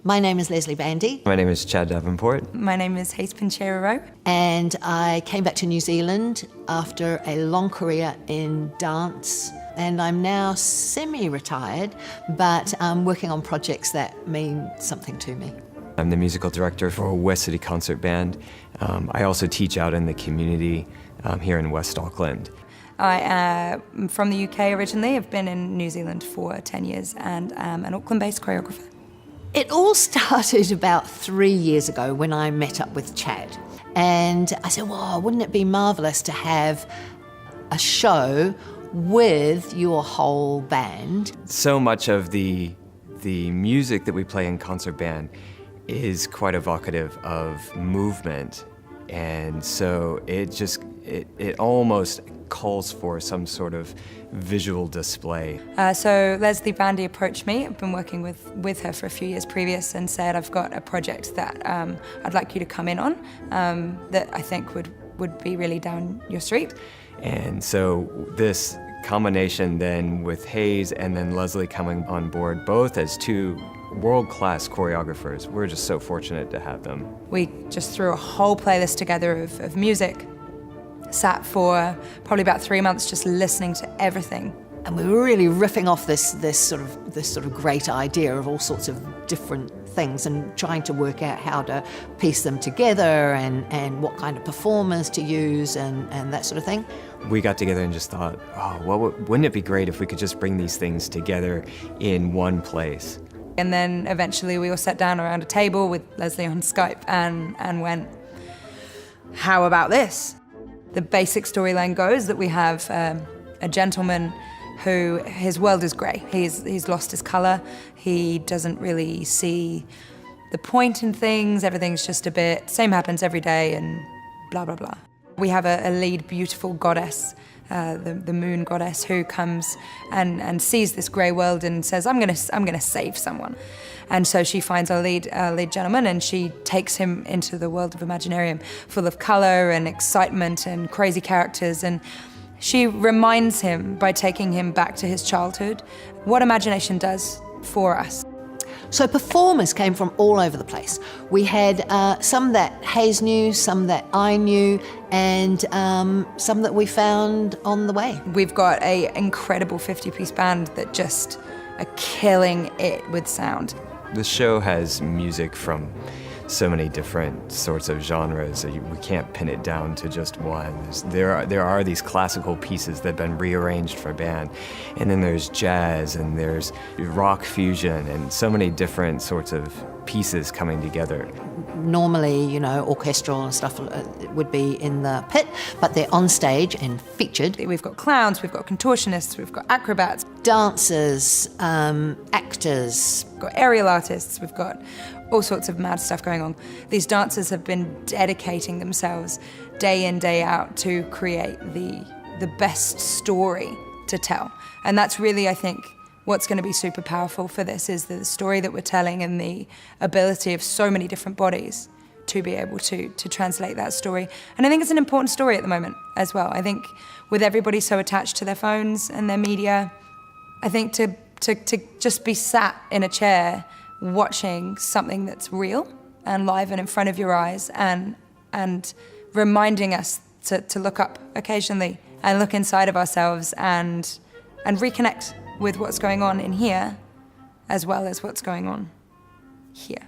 My name is Leslie Bandy. My name is Chad Davenport. My name is Hayes Pinchero. And I came back to New Zealand after a long career in dance. And I'm now semi-retired, but I'm working on projects that mean something to me. I'm the musical director for West City Concert Band. I also teach out in the community here in West Auckland. I am from the UK originally. I've been in New Zealand for 10 years and am an Auckland-based choreographer. It all started about 3 years ago when I met up with Chad. And I said, well, wouldn't it be marvellous to have a show with your whole band? So much of the music that we play in concert band is quite evocative of movement. And so it almost calls for some sort of visual display. So Leslie Bandy approached me. I've been working with her for a few years previous and said, I've got a project that I'd like you to come in on that I think would be really down your street. And so this combination then with Hayes and then Leslie coming on board, both as two world-class choreographers, we're just so fortunate to have them. We just threw a whole playlist together of music, sat for probably about 3 months just listening to everything. And we were really riffing off this sort of great idea of all sorts of different things and trying to work out how to piece them together and what kind of performers to use and that sort of thing. We got together and just thought, oh, well, wouldn't it be great if we could just bring these things together in one place? And then eventually we all sat down around a table with Leslie on Skype and went, how about this? The basic storyline goes that we have a gentleman who, his world is grey. He's lost his colour. He doesn't really see the point in things. Everything's just a bit, same happens every day and blah, blah, blah. We have a lead beautiful goddess, the moon goddess, who comes and sees this grey world and says, I'm gonna save someone. And so she finds our lead gentleman and she takes him into the world of Imaginarium, full of colour and excitement and crazy characters. And she reminds him, by taking him back to his childhood, what imagination does for us. So performers came from all over the place. We had some that Hayes knew, some that I knew, and some that we found on the way. We've got an incredible 50-piece band that just are killing it with sound. The show has music from so many different sorts of genres that we can't pin it down to just one. There are these classical pieces that have been rearranged for band, and then there's jazz and there's rock fusion and so many different sorts of pieces coming together. Normally, you know, orchestral and stuff would be in the pit, but they're on stage and featured. We've got clowns, we've got contortionists, we've got acrobats, dancers, actors. We've got aerial artists, we've got all sorts of mad stuff going on. These dancers have been dedicating themselves day in, day out to create the best story to tell. And that's really, I think, what's going to be super powerful for this, is the story that we're telling and the ability of so many different bodies to be able to translate that story. And I think it's an important story at the moment as well. I think with everybody so attached to their phones and their media, I think to just be sat in a chair watching something that's real and live and in front of your eyes and reminding us to look up occasionally and look inside of ourselves and reconnect with what's going on in here as well as what's going on here.